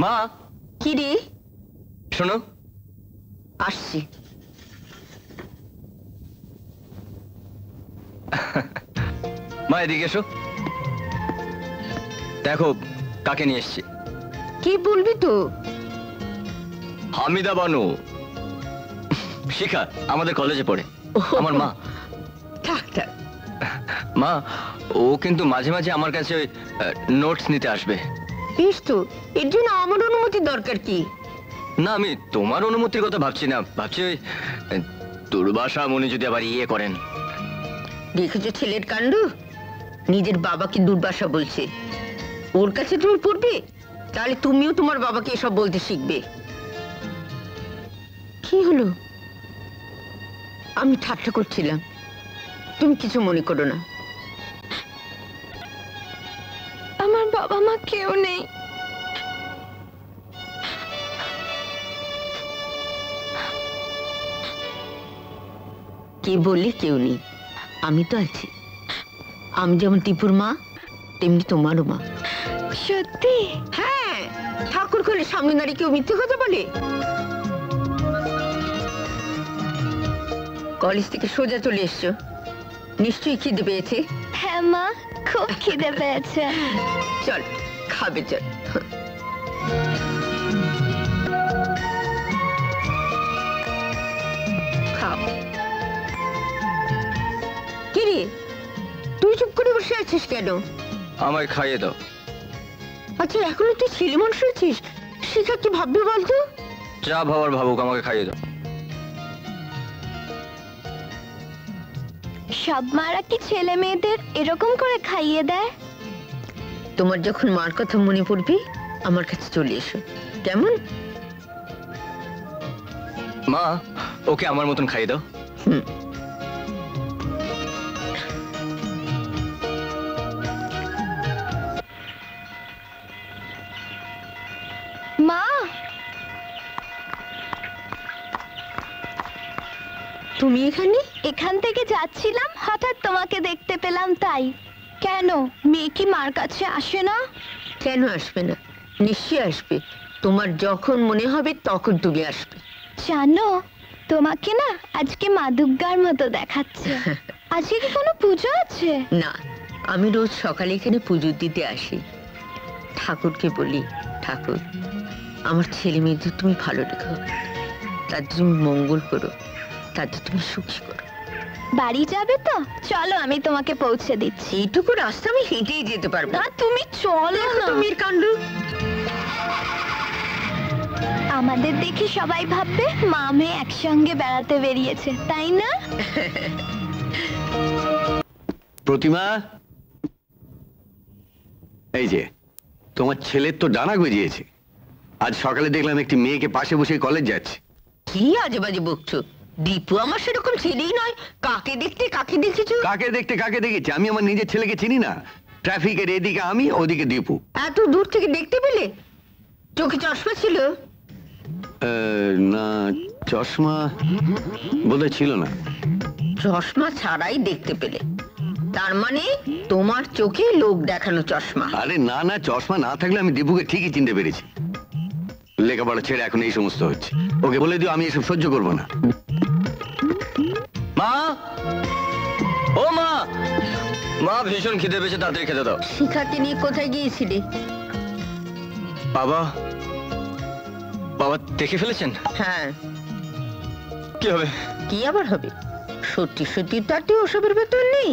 মা কি রে? শোনো, আসছি। মা এদিকে এসো, দেখো কাকে নিয়ে এসছি। কি বলবি তো? হামিদা বানু, শিখা, আমাদের কলেজে পড়ে, আমার মা। মা, ও কিন্তু মাঝে মাঝে আমার কাছে নোটস নিতে আসবে। বেশ তো, এর জন্য আমার অনুমতি দরকার কি? না, আমি তোমার অনুমতির কথা ভাবছি না, ভাবছি ওই দুর্বাসা মনে যদি আবার ইয়ে করেন। দেখেছো ছেলের কাণ্ড? নিজের বাবাকে দুর্বাসা বলছে। ওর কাছে তুমি পড়বে, তাহলে তুমিও তোমার বাবাকে এসব বলতে শিখবে। কি হলো? আমি ঠাট্টা করছিলাম, তুমি কিছু মনে করো না। আমার বাবা মা কেউ নেই। কে বললে কেউ নেই? আমি তো আছি। আমি যেমন টিপুর মা, তেমনি তোমারও মা। সত্যি? হ্যাঁ, ঠাকুর করে সামনে দাঁড়িয়ে কেউ মিথ্যে কথা বলে? কলেজ থেকে সোজা চলে এসছো, নিশ্চয়ই খিদে পেয়েছে। হ্যাঁ মা, খুব খিদে পেয়েছে। চল খাবে, চল। খাও। কি রে, তুই চুপ করে বসে আছিস কেন? আমায় খাইয়ে দাও। আচ্ছা, এখনো তুই ছেলে মানুষ হয়েছিস, শিখা কি ভাববে বলতো? যা ভাবার ভাবুক, আমাকে খাইয়ে দাও। সব মারা কি ছেলে মেয়েদের এরকম করে খাইয়ে দেয়? তোমার যখন মার কথা মনে পড়বে আমার কাছে চলে এসো, কেমন? মা, ওকে আমার মতন খাইয়ে দাও। মা, তুমি এখানে? এখান থেকে যাচ্ছিলাম, হঠাৎ তোমাকে দেখতে পেলাম তাই। কেন, মেয়ে কি মার কাছে আসে না? কেন আসবে না? নিশ্চয়ই আসবে। তোমার যখন মনে হবে তখন তুমি আসবে। জানো, তোমাকে না আজকে মা দুর্গার মতো দেখাচ্ছে। আজকে কি কোনো পুজো আছে? না, আমি রোজ সকালে এখানে পুজো দিতে আসি। ঠাকুরকে বলি, ঠাকুর আমার ছেলে মেয়েদের তুমি ভালো রেখো, তাদের তুমি মঙ্গল করো, তাদের তুমি সুখী করো। বাড়ি যাবে তো? চলো আমি তোমাকে পৌঁছে দিচ্ছি। এইটুকু রাস্তা আমি হেঁটেই যেতে পারবো। না, তুমি চলো না। তুমি কাণ্ড। আমাদের দেখে সবাই ভাববে মা মেয়ে একসঙ্গে বেড়াতে বেরিয়েছে, তাই না? প্রতিমা, এই যে তোমার ছেলের তো ডানা গজিয়েছে। আজ সকালে দেখলাম একটি মেয়েকে পাশে বসে কলেজ যাচ্ছে। কি আজে বাজে বকছো? দীপু আমার সেরকম ছেলেই নয়। কাকে দেখতে কাকে দেখেছো? কাকে দেখতে কাকে দেখেছি? আমি আমার নিজের ছেলেকে চিনি না? ট্রাফিকের এদিকে আমি, ওদিকে দীপু। এত দূর থেকে দেখতে পেলে? চোখে চশমা ছিল? না, চশমা বোধহয় ছিল না। চশমা ছাড়াই দেখতে পেলে, তার মানে তোমার চোখে লোক দেখানো চশমা। আরে না না, চশমা না থাকলে আমি দীপুকে ঠিকই চিনতে পেরেছি। লেখাপড়া ছেড়ে এখন এই সমস্ত হচ্ছে। ওকে বলে দিও আমি এসব সহ্য করবো না। মা, ও মা, মা ভীষণ খিদে পেয়েছে, তাড়াতাড়ি খেতে দাও। শিখাকে নিয়ে কোথায় গিয়েছিলে? বাবা, বাবা দেখে ফেলেছেন? হ্যাঁ। কি হবে? কি আবার হবে? সত্যি সত্যি তাতে ওসবের ভেতর নেই।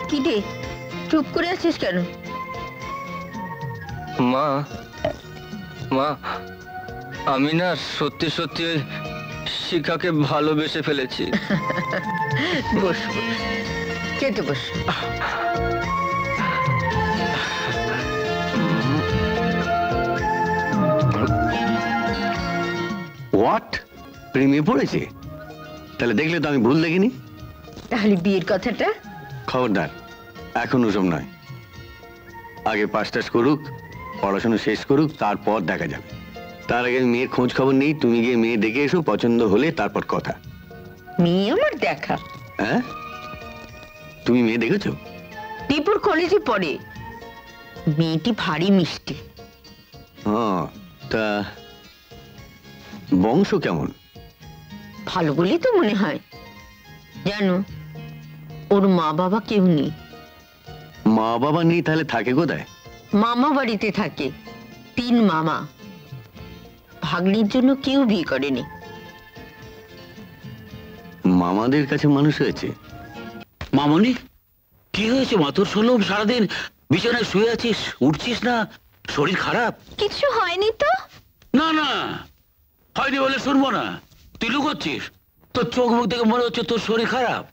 কি রে, চুপ করে আছিস কেন? মা, মা, আমি না সত্যি সত্যি শিখাকে ভালোবেসে ফেলেছি। বস, খেতে বস। হোয়াট? প্রেমে পড়েছে? তাহলে দেখলে তো আমি ভুল দেখিনি। তাহলে বিয়ের কথাটা? খবরদার, এখন ওসব নয়। আগে পাস টাস করুক, পড়াশোনা শেষ করুক, তারপর দেখা যাবে। তার আগে মেয়ের খোঁজ খবর নেই। তুমি গিয়ে মেয়ে দেখে এসো, পছন্দ হলে তারপর কথা। মেয়ে আমার দেখা? হ্যাঁ, তুমি মেয়ে দেখেছো? টিপুর কলেজে পড়ে। মেয়েটি ভারী মিষ্টি, হ্যাঁ, তা বংশ কেমন? ভালো বলেই তো মনে হয়। জানো, ওর মা বাবা কেউ নেই। মা বাবা নেই তাহলে থাকে কোথায়? মামা বাড়িতে থাকে, 3 মামা। ভাগ্নির জন্য কেউ বিয়ে করেনি। মামাদের কাছে মানুষ হয়েছে। মামনি, কি হয়েছে মা? তোর শুনলাম সারাদিন বিছানায় শুয়ে আছিস, উঠছিস না, শরীর খারাপ? কিছু হয়নি তো। না না, হয়নি বলে শুনবো না। তুই লুকোচ্ছিস? তোর চোখ মুখ দেখে মনে হচ্ছে তোর শরীর খারাপ।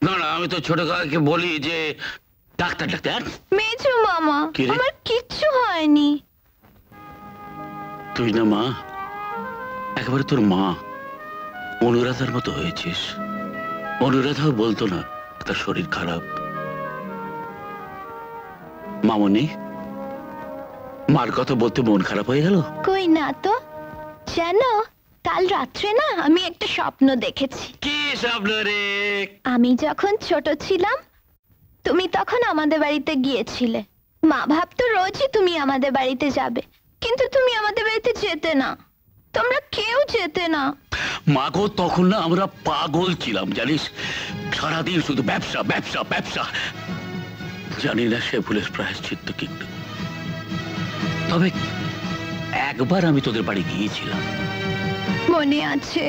না না, আমি তো ছোট কাকাকে বলি যে ডাক্তার ডাক্তার। মেজো মামা, কি রে? আমার কিচ্ছু হয়নি। তুই না মা, একেবারে তোর মা অনুরাধার মতো হয়েছিস। অনুরাধাও বলতো না তার শরীর খারাপ। মামনি, মার কথা বলতে মন খারাপ হয়ে গেল? কই না তো। জানো, কাল রাত্রে না আমি একটা স্বপ্ন দেখেছি। কি স্বপ্ন রে? আমি যখন ছোট ছিলাম, তুমি তখন আমাদের বাড়িতে গিয়েছিলে। মা ভাবতো রোজই তুমি আমাদের বাড়িতে যাবে, কিন্তু তুমি আমাদের বাড়িতে যেতে না। তোমরা কেউ যেতে না। মাগো, তখন না আমরা পাগল ছিলাম জানিস, সারাদিন শুধু ব্যবসা ব্যবসা ব্যবসা। জানি না সে ভুলের প্রায়শ্চিত্ত কিন্তু, তবে একবার আমি তোদের বাড়ি গিয়েছিলাম। মনে আছে,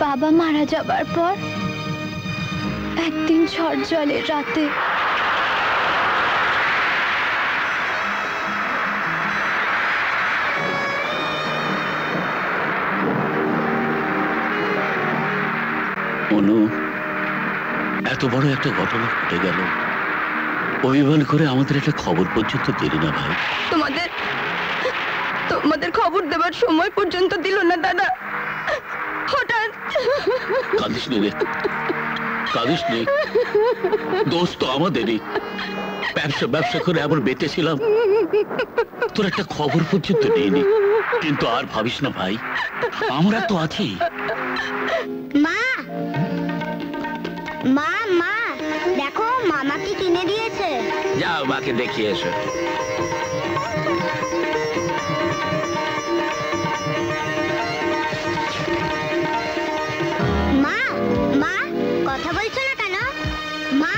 বাবা মারা যাবার পর একদিন ঝড় জলের রাতে অনু, এত বড় একটা ঘটনা ঘটে গেল, অভিমান করে আমাদের একটা খবর পর্যন্ত দিলি না ভাই। তোমাদের খবর দেবার সময় পর্যন্ত দিল না দাদা। হঠাৎ। কাঁদিস নি রে, কাঁদিস নি। দোষ তো আমাদেরই। ব্যবসা ব্যবসা করে আবার বেঁচেছিলাম, তোর একটা খবর পর্যন্ত নেইনি। কিন্তু আর ভাবিস না ভাই, আমরা তো আছি। মা মা মা, দেখো মামা কি কিনে দিয়েছে। যাও মাকে দেখিয়ে এসো। মা মা, কথা বলছো না কেন? মা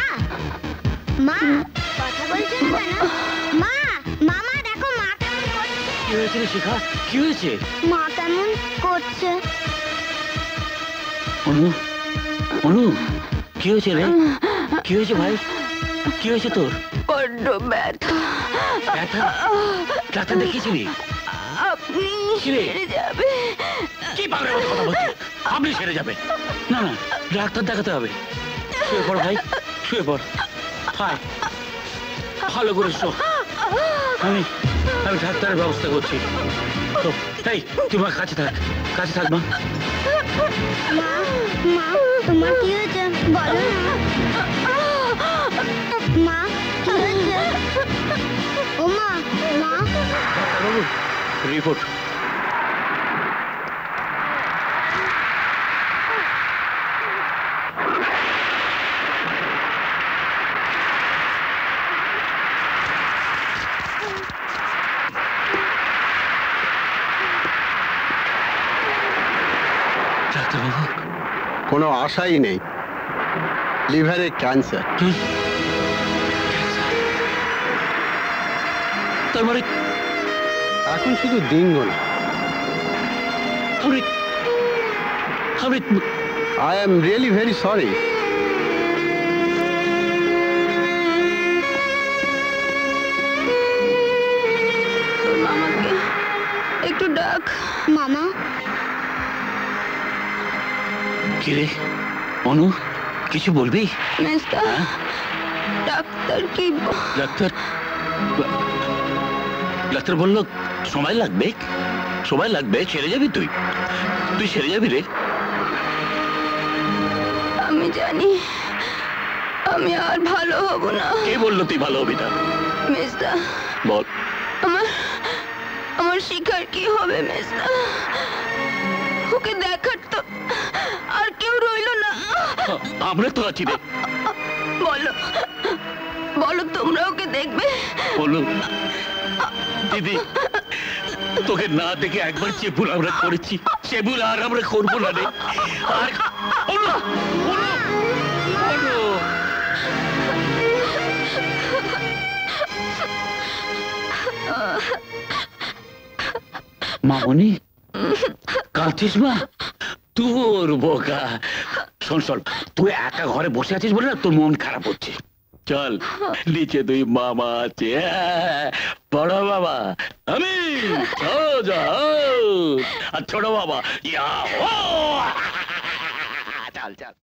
মা, কথা বলছো না কেন? মা মামা, দেখো মা কেমন করছে। কি হয়েছে রে শিখা? কি হয়েছে? মা কেমন করছে। অনু, অনু, কি হয়েছে রে? কি হয়েছে ভাই? কি হয়েছে তোর? বড্ড ব্যথা। ব্যথা? ডাক্তার দেখিয়েছিলি? আপনি কি রে? সেরে যাবে। কি পাগলের মতো কথা বলছিস? আপনি সেরে যাবে? না না, ডাক্তার দেখাতে হবে। শুয়ে পড় ভাই, শুয়ে পড়। হায়, ভালো করে শো। আমি আমি ডাক্তারের ব্যবস্থা করছি। তো এই, তুই মা কাছে থাক, কাছে থাক মা। মা মা, তোমার কি হয়েছে বলো না। মা, কি হয়েছে? ও মা মা। ডাক্তারবাবু, রিপোর্ট। ডাক্তারবাবু, কোনো আশাই নেই, লিভারে ক্যান্সার। তার মানে এখন শুধু দিন গোনা। আমি আমি I am really very sorry. মামাকে একটু ডাক। মামা, কি রে অনু, কিছু বলবি? মেজদা, হ্যাঁ? ডাক্তার কি ডাক্তার ডাক্তার বলল সময় লাগবে, সময় লাগবে, সেরে যাবি তুই, তুই সেরে যাবি রে। আমি জানি আমি আর ভালো হব না। কে বললো তুই ভালো হবি না? মেজদা, বল। আমার আমার শিখার কি হবে মেজদা? ওকে দেখার তো আর কেউ রইলো না। আমরা তো আছি রে। বলো বলো তোমরা ওকে দেখবে? বলো দিদি, তোকে না দেখে একবার চেপুল আমরা করেছি, চেপুল আর আমরা করবো না রে। আর বলো, বলো, বলো। মামনি কাঁদছিস মা? তোর বোকা। শোন শোন, তুই একা ঘরে বসে আছিস বলে না তোর মন খারাপ হচ্ছে। চল নিচে তুই মামা আছে, বড় বাবা আমি, আর ছোট বাবা ইয়া। চল চল।